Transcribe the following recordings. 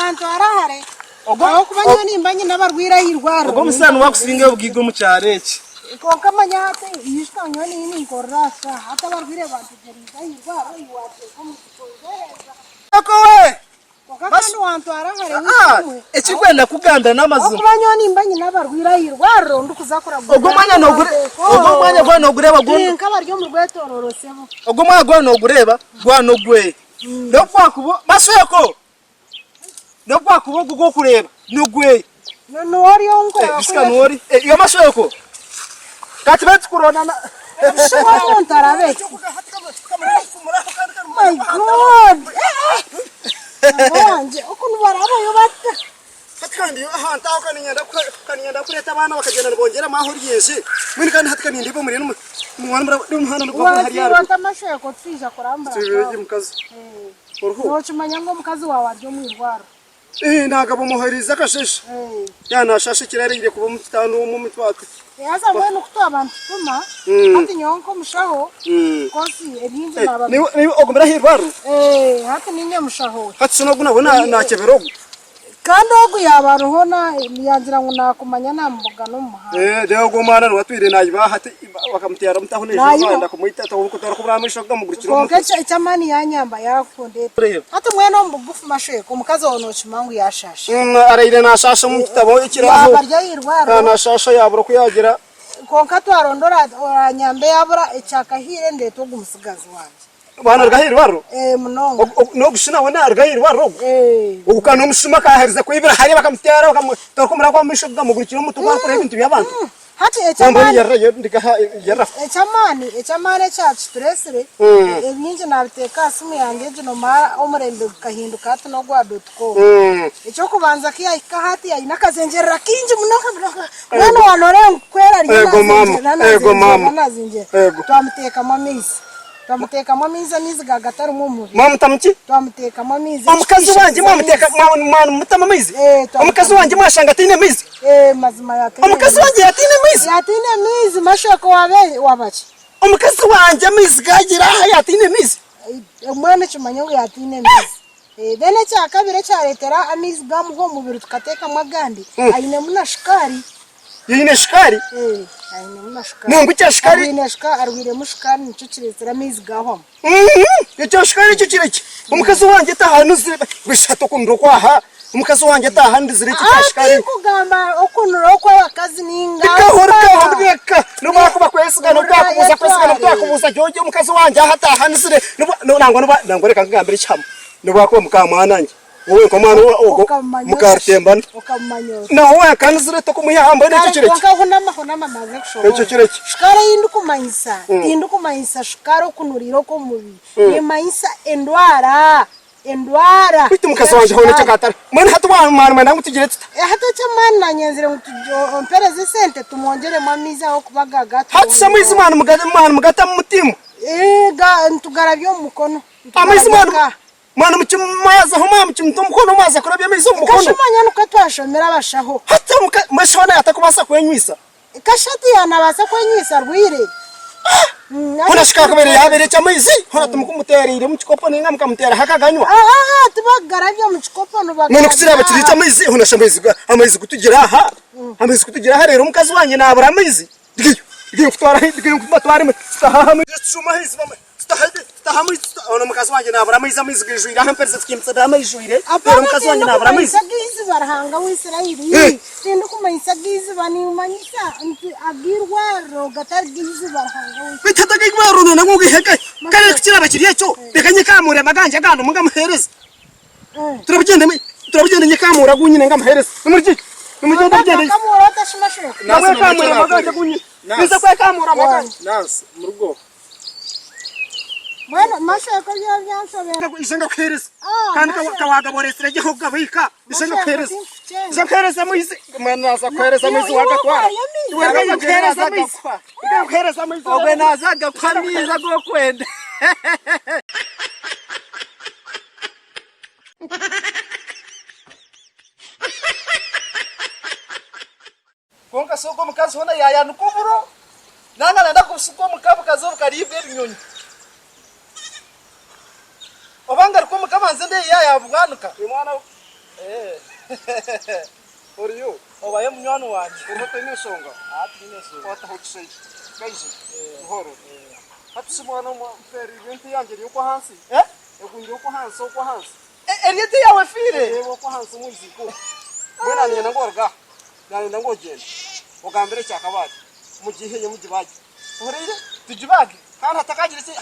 abantu arahare ogo kubanya nimbanye nabarwira hirwaro ogo musana wakusinga ubwigo mu cyareke konka manyate yishka nyoni ni korrasa hata barwire bantu geriza hirwaro yiwate kumutozeza akowe Bakano wantu arahare ekikwenda kuganda n'amazina okubanya nimbanye nabarwira hirwaro ndukuzakora ogo mwanya gwa nogureba nka baryo mu rwetororosebo ogo mwanya gwa nogureba gwa nogwe no kwakubo baseko no kwakubo gugo kureba nogwe no ori onko bisika nori yo maseko kati beti kurona na shwa ontarabe my god wanje okunu barabo yobata hatkandi ahanta kaninyanda kureta abana bakagenda bongera mahuri yese mwini kandi hatkandi ndibo muri mwana n'umuhanda n'ubwo hari yaro watamasheko twisha kurambara tuje mukazi no chimanya ngo mukazi wawe aryo mwirwaro nagabo muhariza kasheshe yana shashe kirarire kuba mutano mu mitwatu yaza mwene kutoa abantu tuma hati nyonko mushaho kosi ebinzi naba ni ogomera hirwaro hati ninye mushaho hati sinoguna bona nakeberogo kandi ogu yabaruhona yanzira ngo nakumanya nambuga no muhanda deo gomana n'watwire nayiba hati bakamutera mutahone Rwanda kumuyitata uko tora kubramisha bwamugurikiro konkecha chamani yanyamba yakundete hati mwene ombugufu masheko mukazi wono chimangu yashasha arayire nashasha mu kitabo ikiraho barya hirwaro nashasha yabura kuyagira konka twarondora oranyambe yabura ecyakahire ndeto gumusigazi wanje bana rgahirwaro munongo no gushina wana rgahirwaro ukano musuma kahariza kwibira hari bakamutera bakamutora kumura kwa misho bwamugurikiro mutuga kure ibintu byabantu hati echamani yarra echamani cha stressre ebinje nabiteka asimu yange jino ma omurembe kahinduka hati no gwa.com echo kubanza kiya ikahati ya inakazenjera kinje munoka mwana wanore kwera ego mama nazinje twamuteka mamizi twamuteka mamizi gagatari mu mubi mama tamki twamuteka mamizi omukazi wanje mwamuteka mwana mutama mizi omukazi wanje mwashanga tine mizi mazima yake omukazi wanje yatine mizi mashoko wabachi omukazi wanje mizi gagira yatine mizi mwana chumanyo yatine mizi bene cha kabire cha letera amizi gamuho mubiri tukateka magandi aine muna shikari yine shikari aine muna shikari mungu cha shikari aine shikari arwire mushikari nico kiretera amizi gaho icyo shikari cyo kireki omukazi wanje tahanu zire bishato kundo kwaha omukazi wanje tahandi zire cyashikari kugamba okunuro kwa bakazi ninga kahoreka no bakuba kwesiga no bwakubuza kwesiga no bwakubuza joje omukazi wanje hatahandi zire no nango reka ngambira cyamo no bwakuba mukamwananje wowe komana ogo mukartembana okamanyo na wowe kanzire to kumuyamba n'icyo kireki nkahona mamaze kushobora icyo kireki shikara indukumanyisa shikara okunuriro ko mubi ni mayisa endwara bitu mukazi wanje hone cyakatara mwana hatwa mwana ngutugire tuta hata cyamana nanyenzire ngutujo mpereze sente tumongere mamiza aho kubagaga hatsa mwizi mwana mugata mu mutima ntugarabyo mukono amwizi mwana mukimaza ho mama mukono maza kurabya mizi mukono kashimanya nuko twashomera bashaho hata mashona yatakubasa kwenywisa kashati yanabasa kwenywisa rwire hona shika kabere yabere cyamizi hona tumukumutera mu kikopo ninga mukamutera hakaganywa tubagarabyo mu kikopo nubaga none kusira bakiri cyamizi hona shamizi amazi kutugira aha rero mukazi wanye nabura amazi digiye kutwara kubatwara stahamu shumahizi mama stahamu ona mukazi wanje nabura amazi gijwira hamperze tukimtsa dama ijwire rero mukazi wanje nabura amazi gizi barahanga wisirayiri sindu kumayisa gizi banimanyisa agirwa rogatar gizi barahanga bitataga igwaro none ngugiheka kare kukira bakiriye cyo bekanye kamure maganje gando mugamuhereza turabugende nyekamura gunyine ngamuhereza numuriki bugende kamura tashimasho nawe kamura maganje gunyine biza kwa kamura maganje nas murugo Bueno, mashaka byansobera isenga khereza kandi kawagaboresera je hogabika isenga khereza isenga khereza muizi manaza khereza muizi wagatwara wewe khereza muizi khereza muizi ogwe nazaga kwamiza go kwenda konka soko mukazi hona yaya nukuburo nanga nenda kusuko mukabu kazo karibe binyonyi obanga riko mukamanze nde yaya bwanuka mwana Oriyo. Obaye munywani wanje. Urota inesonga. Ati neso. Wata hotsei. Gaize. Horo. Hatusi mwana mferi ibintu yanjye yuko hansi. Ekunje uko hansi uko hansi. Eriyete yawe fire. Reba uko hansi muziko. Bwana nyina ngorga. Nani ngogenda. Ogambere cyakabati. Mu gihe ye mugibaje. Urire Tujibage. kandi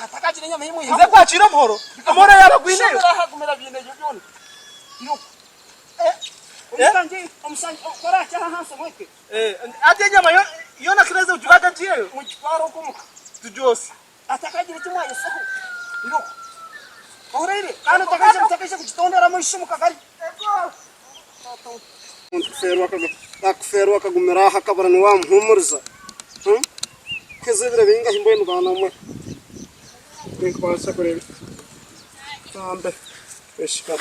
hatakagire nyama yimu Nze kwacira amahoro. Amahoro yaragwine. Hagumera bine byone. Yo. Umusangi kora cyaha hansi mweke. Ate nyama yo nakireze ujubaga ntiyeyo. Mu gitwaro kumuka. Tujose. Atakagira kimwe yesoho. Yo. Urire kandi takajye kugitondera mu ishimu kagari. Akferwa akagumira hakabarana wa muhumuriza. Kezebira binga himbo n'ubana mwe. Kwasa kurebe. Tambe. Eshika.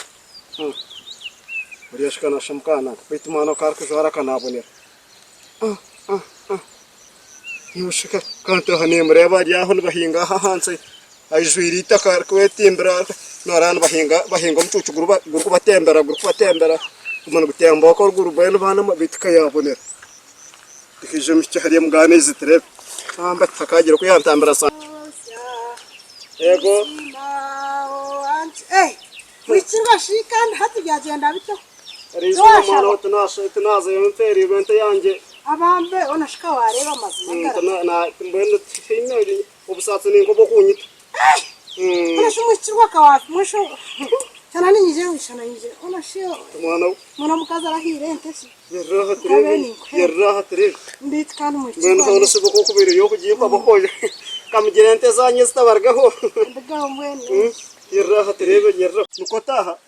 Buriya shika nashamkana. Bitumana karku jara kanabonera. Yushika kanto hane mureba ryaho bahinga hanze. Ajwirita karku wetimbera norana bahinga mucucu guruba batembera umuntu gutemba ko guruba n'abana bitika yabonera. Dikije micahariye muganize trebe. Amba takagira ko yantambira sa. Yego. Wicirwa shikandi hatujyagenda bito. Arizo mwana tunaze yonteri ibente yanjye. Abambe onashika wareba mazima. Na mbendo tineri ubusatsi ningo bokunyita. Onashu mwicirwa kawafi mwisho. Cyana ninje wishana ninje. Onashio mwana mukaza arahire entesi. Yerraha tere. Mbit kandi mwicirwa. Mbendo hono sibo ko kubiri yo kugiye kwabakoje. Kamugire ente zanye zitabargaho. Ndaga mwene. Yerraha tere yerra. Nukotaha.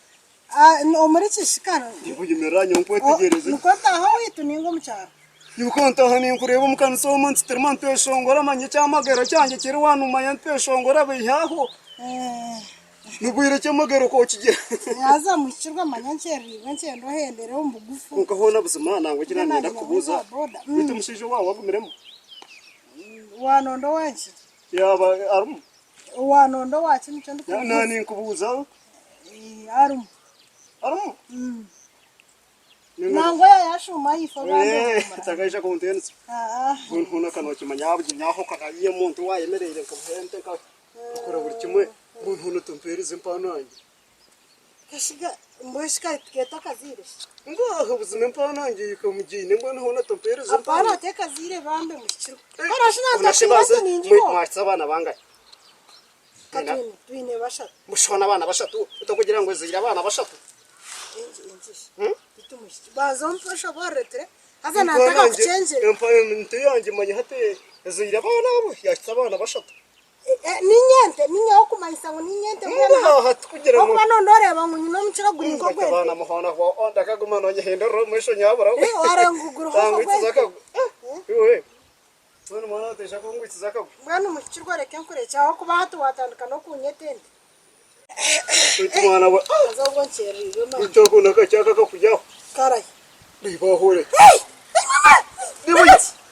Omuriki shikana. Ndibuyimeranye umpotegereze. Nukotaha witu ningo mucyaro. Yukontaha ninkureba umukanso w'umunsi termanto yashongora manye cyamagero cyanjye kiri wanuma yashongora bihaho. Nubwire cyamagero ko kigira. Yaza mwicirwa manyankeri wencendo hendere umbugufu. Ukahona buzima nango kinanira kubuza. Bitumusije wawe wagumiremo. Wanondo wanje. Yaba arum. Wanondo wacu nicyo ndikuvuga. Nani nkubuza? Arum. Arum. Nango yashuma yifabana. Takaisha kontense. Unkuna kanoki manyabugi nyaho kakayiye muntu wayemerere kuhente ka. Ukora buri kimwe unkuna tumperize impanange. Kashiga mboshika tiketa kazire. Ngo ubuzima impanange yikamugine mbona hona tumperize. Apana teka zire bambe mushiro. Karashina ndakibaza ninjiko. Mwatsa abana bangaye. Katwini twine bashatu. Mushona abana bashatu utakugira ngo zira abana bashatu. Bitumushye. Bazomfasha baretre. Haza nataka kuchenje. Employment yanjye manye hate zira abana abo yatsa abana bashatu. Ninyente ninyaho kumayisa ngo ninyente mwana hatukugira ngo bano ndoreba ngo nyino mucira guri ngo gwe abana muhona ho ondaka gumano nye hendero mwisho nyabura waranguguru ho gwe iwe mwana mwana tesha ko ngwitsa ka bano mucirwa reke nkure cyaho kuba hatu watandika no kunyetende mwana we azobwo ncerire ma icyo kunaka cyaka ka kujyaho karayi bibahure niwe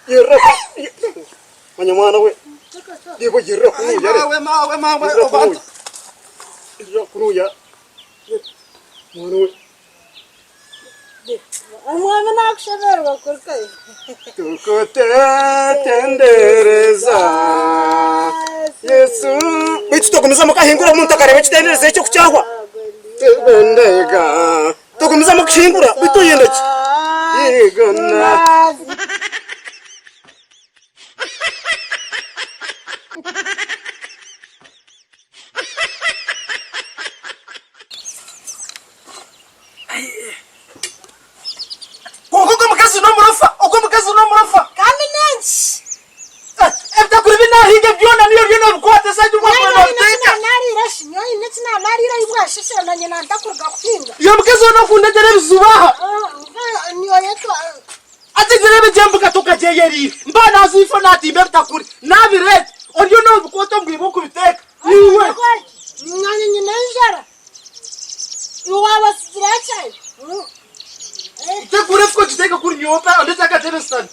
yera mwana mwana we Dibo jirro kuya mawe obantu. Jirro kuya. Mwana Amwana nakushaberwa kurkai. Tukote tendereza. Yesu. Bitu tokomeza mukahingura umuntu akareba kitendereza cyo kucyahwa. Tebendega. Tokomeza mukahingura bitu yendeki. Yegona. Uko mukazi no murafa. Kandi nenshi. Efta kuri bina hige byona niyo bikwate saje umwana bateka. Nari rashi nyoyi ndetse na nari ibwashishira nanye nandakurga kuhinga. Iyo mukazi no kundegere bizubaha. Niyo yetu ategere bijembuka tukajeyeri. Mbana azifo nati mbeta kuri. Nabire oriyo no bikoto mbwibo kubiteka. Niwe. Nanye nyine njara. Iwaba sidracha. Tekure fko kiteka kuri nyopa ondeta ka terestan.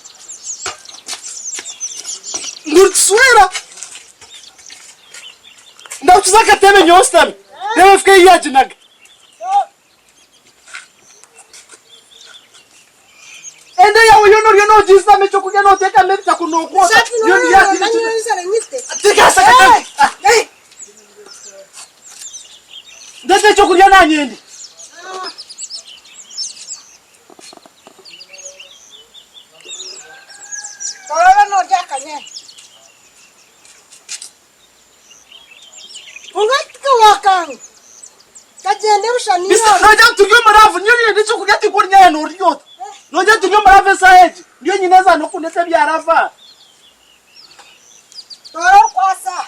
Ngurtswera. Ndautsaka teme nyostan. Deve fke yajinaga. Isa mecho kuja no teka mepita kunokota. Shati no nani sana ngiste. Tika saka. Ndete chokulia na nyindi. Tawala no jaka nye. Ungatika wakang. Kajende ushani. Noja tuyo maravu nyoni ndicho kuja tikunya no riot. Noja tuyo maravu saeji. Ndio nyineza no kunesa byarafa. Toro kwasa.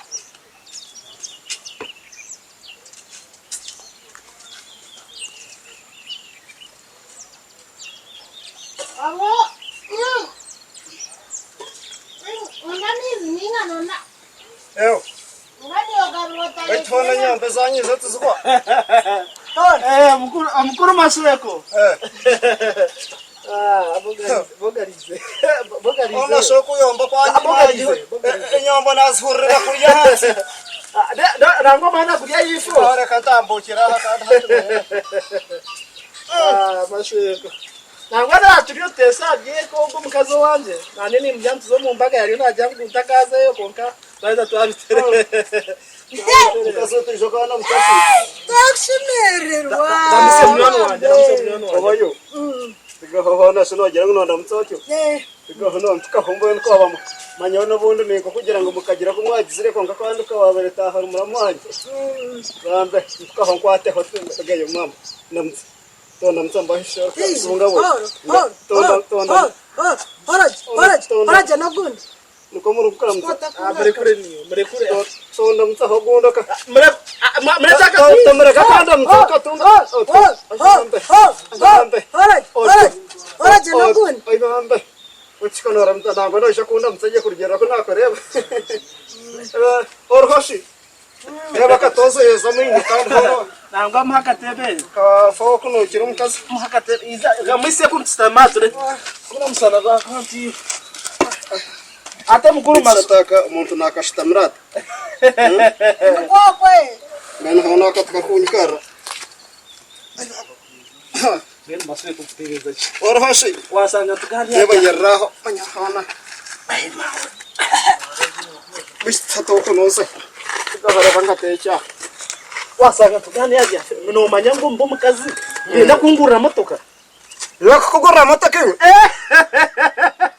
Amo. Unani ninga nona. Eo. Unani ogarota. Baitona nyamba zanyi zote zikwa. Mkuru masweko. Bogarize. Ona soko yomba kwa Bogarize. Nyomba nazhurira kuya hansi. Rango mana kulia yifu. Ora katambo chiraha kadha. Masweko. Nangwana tulio tesa gieko ngo mukazo wanje. Nanini mjamtu zo mu mbaga yari najangu utakaza yo konka. Baza twabitere. Mukazo tujokana mutasi. Takshimererwa. Namise mwana wanje. Obayo. Bigaho sino gira ngo ndamutotyo. Bigaho no tukahombo nko abamo. Manyono bundu niko kugira ngo mukagira ko mwagizire konka kandi ukababere tahara muramwanje. Bambe tukaho kwate ho tugayo mama. Namutse. Tona mtsamba hisho. Sunga wo. Tona. Horaje nagundi. Nuko murukara mutsa. Murekure niyo, murekure. Tona mtsaho gondoka. Muretaka Tomera kakanda mtsoka tunda. Horaje nagundi. Ai bambe. Uchikono mtsa nangwa no shakunda mtsaje kurigera ko nakoreba. Orhoshi. Reba katozo yezamingi kandi horo. nangwa muhakatebe. Ka foko no kiri mukazi. Muhakatebe iza gamise kumtsamature. Kuna msana ga kanti. Ate mukuru Nataka umuntu nakashtamrat. Ngokwe. Bana hona katika kunyikara. Ben maswe kumpegeza. Orhoshi. Wasanga tukali. Reba yerraho manyahana. Bistato konosa. Tukahara bangatecha. Wasanga tukali aje. No manyango mbo mukazi. Ngenda kungura motoka. Yakukugura motoka.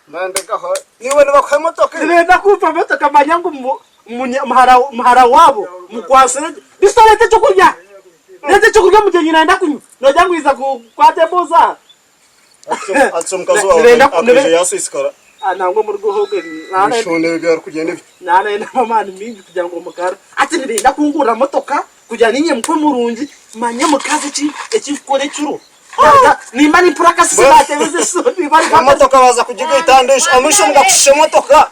Nande kaho. Niwe bakhe motoka. Ngenda kupa motoka manyango mhara wabo mukwasire. Bistorete chokurya. Nete chokurya mujenyi naenda kunyu. No jangu iza kwate boza. Atsumkazo akuje yasiskara. Nangwa murugo hogeni. Nana Shone byar kugenda. nana ina mamani mingi kugira ngo mukara. Ati ndenda kungura motoka kugira ninye mukwe murungi manya mukazi ki ekikore cyuro. Nimba ni puraka sibate beze so nibari Motoka baza kujiga itandisha amisho ngakushe motoka.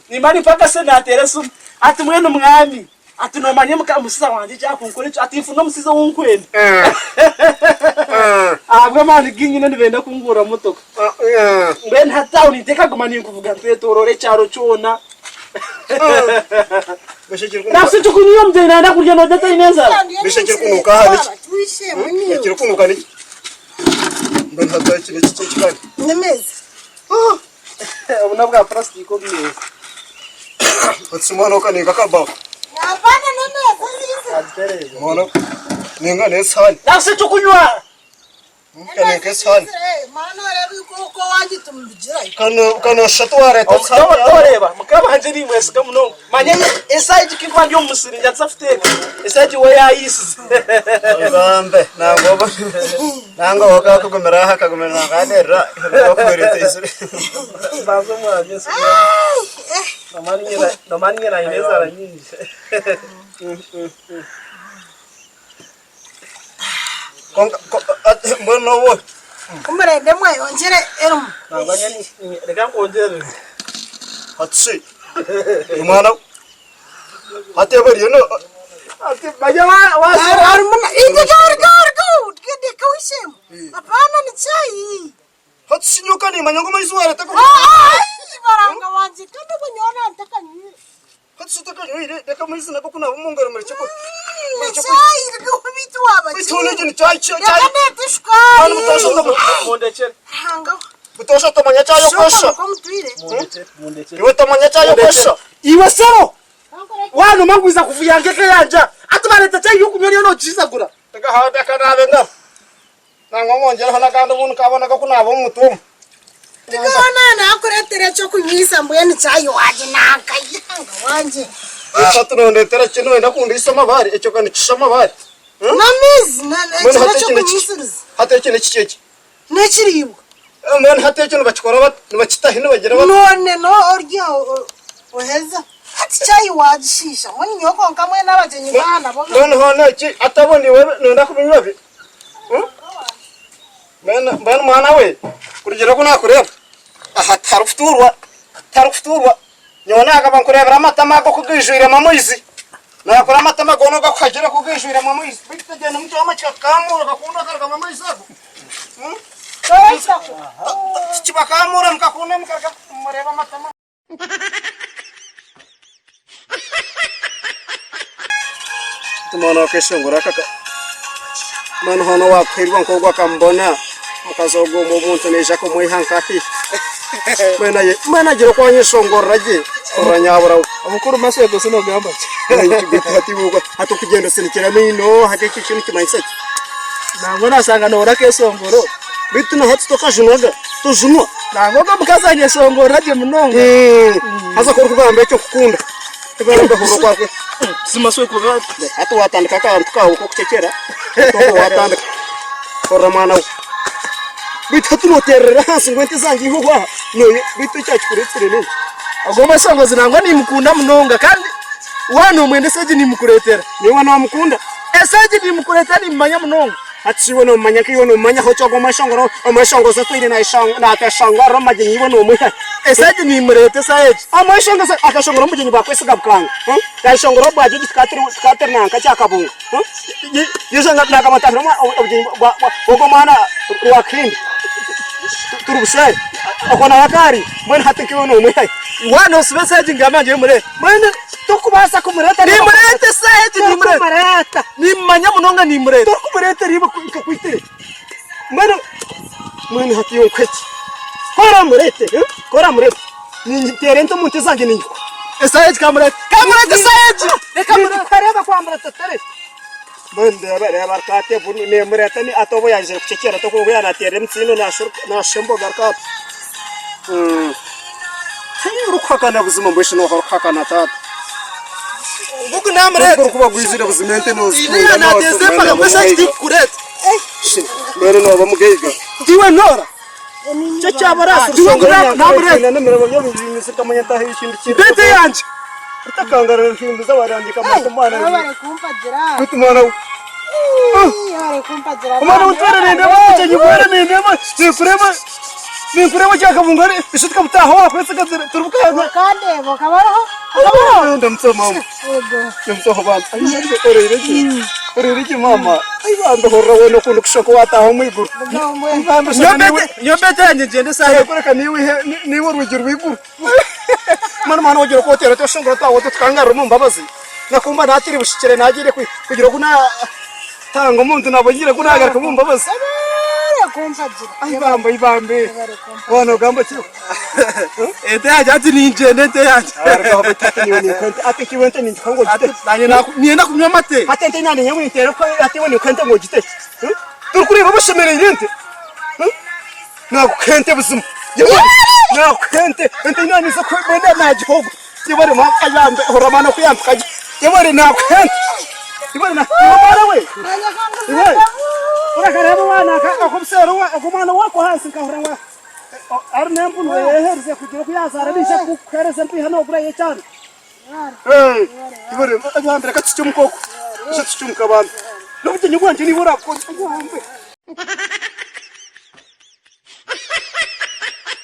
Nimba ni puraka se natere so ati mwene umwami ati no manye mukamusiza wanje cyakunkore cyo ati mfuno musiza wunkwende. Abwe mani ginyine ndibenda kungura motoka. Mbe nta town iteka gumani kuvuga petorore cyaro cyona. Nafsi tukunyo mde naenda kurya no data ineza. Bishakira kunuka hadi. Tuishe mwenyewe. Yakira kunuka ni. Mbe hata kile kikikani. Nemezi. Unabwa plastic ko bimeze. Atsimano kani kakaba. Hapana nemezi. Azitereza. Mono. Ninga nesali. Nafsi tukunywa. Kani kesali. Mana rebi ko wanji tumjira. Kano shatware Omusaba toreba mukaba hanje ni mwese kamuno. Manye inside kikwa ndio musiri nyatsafite. Inside we yayisi. Bambe nangoba. Nango waka kugumera haka gumera ngadera. Bakwerete isuri. Bazo mwanye. Namani ngena ineza la nyinyi. Konga mbono wo. Kumrende mwe onjere erum. Nanganya ni reka konjere. Atsi. Mwana. Ate bari no. Ati bajama wa Armuna inde gar kede kwishem. Hapana ni chai. Atsi nyukani manyongo maizwara tako. Ai baranga wanji kende kunyona ntaka ni. Atsi taka nyire deka maizna ko kuna umungara muri chiko. Chai ndo bitu aba. Bitone jini chai. Kende tushka. monde chen. Hanga. Butosha tomanya chayo kosha. Ko mutwire. Mundeke. Iwe tomanya chayo kosha. Iwe sero. Wanu mangwiza kuvuyangeke yanja. Atubarete cyo yukunyori no chisagura. Taka hada kana benga. Nangongongera hana kandi ubuntu kabona ko kunabo mutumba. Ndikona nakuretere cyo kunyisa mbuyeni cyayo waje nakayanga wanje. Turonetera kino wenda kundi isoma bari icyo kandi cisoma bari. Namizi nane cyo kunyisiriza. Hate kino kikeke. Nekiribo. Mwana hate kino bakikora bakitahino bagira None no orya oheza. Ati cyayo waje shisha. Mwani nyoko nkamwe n'abagenyi bana bo. none hone ki ataboni wewe nonda kubinywa bi. Bana mwana we kurigera ko nakureba. Aha tarufuturwa. Nyona akaba nkurebera amatama go kugwijurira mamuizi. Nakora amatama gono go kagera kugwijurira mamuizi. Bitegena mutyo amachika kamura gakunda karga mamuizi ako. Chibakamura mkakuna mkaka mureba amatama. Tumana keshongora kaka. Mano hono wakwirwa nkogwa kambona. Mukazogo mu muntu neja ko muyihankati. Mana jiro kwa nyeshongora je. Oranyabura. Amukuru masego sino gamba. Hatibuka hatukugenda sinikira mino hati kintu kimayisa. Nango nasanga no rake songoro. Bitu no hatu tokajunaga. Tujunwa. Nango bamukazanye songora je munonga. Haza ko kugamba cyo kukunda. Tebara horo kwake. Simaswe ko Hatu watandika ka antuka uko kuchekera. Toko watandika. Koramana. Bitu tunoterera hasi ngwente zangi huwa. No bitu cyachikuretire ne. Agomba songo zinangwa ni mukunda munonga kandi wano mwende seje ni mukuretera. Ni wana wamukunda. Eseje ni mukuretera ni manya munonga. Ati wono manya ki wono manya hocho go mashongoro amashongo zo twire na ishanga na atashangara majenyi wono muha. Eseje ni murete saje. Amashongo zo akashongoro mujenyi bakwesiga bukanga. Kashongoro bwaje gikatir na nka cyakabunga. Yuzanga na kamatafira mwa obujenyi bwo mana wakindi. Turubusai. Akona wakari mwana hatiki wono muha. Wano sibeseje ngamanje mure. Mwana tukubasa kumureta Ni murete saje ni murete. Mareta. Ni manya munonga ni murete. Tukumureta riba kwitire. Mwana hatiyo kweti. Kora murete. Ni terento muntu zange ninyo. Esaje kamurete. Kamurete saje. Kamurete kareba kwa murete tere. Bende bara kate bunu ne murete ni atobo yaje kuchekera to ko yana tere mtsino na shembo garka. Urukaka na buzima mbweshe no harukaka na tata. Buku namurete. Kuba gwizira buzimente no. Iliya na desemba kabisa ndi kurete. Mbere no bamugeiga. Diwe nora. Chacha barasa Diwe namurete. Na mera yo bizinesi kamanya tahe ikindi kintu. Bete yanje. Utakangara hindu zabarandika matumana. Bari kumpagira. Kutumana. Bari kumpagira. Umana utwara nende bacha nyubara nende ba. Ni kurema chaka bungari bishika mtaho kwese turubuka. Kande bokabaro. Ndo msoma. Msoma bana. Orereki mama. Ayibanda horra weno kundu kushoko wataho mwiguru. Nyobete yanje njende sahe. Kureka niwe rugiro wiguru. Mana wogero kotera to shongora tawo tukangara mu mbabazi. Nakumba natiri bushikire nagire kugira kuna tango muntu nabongire kunagara ku mbabazi. Ibambe. Wana gamba cyo. Ete yaje ati ninjende ete yaje. Ariko batatu ni kwente ati kiwente ni kango gite. Nienda kunywa mate. Ate ntena ni nyamu intero ko ati woni kwente ngo gite. Turukuri babashemere irente. Na kwente buzima. Na kwente ntena ni zo ko benda na gihogo. Yebare ma kayambe horamana ko yamkaje. Yebare na kwente. Yebare na mara we. Yebare. Ora kareba wana ka kumsero wa kumana wako hasi ka horawa. Arne mpunu herze kugira kuyazara bisha kukereza mpi hano bura yecana. Yebare abambere ka tsicyumukoko. Tsicyumuka abantu. Nobuje nyugwanje ni bora ko.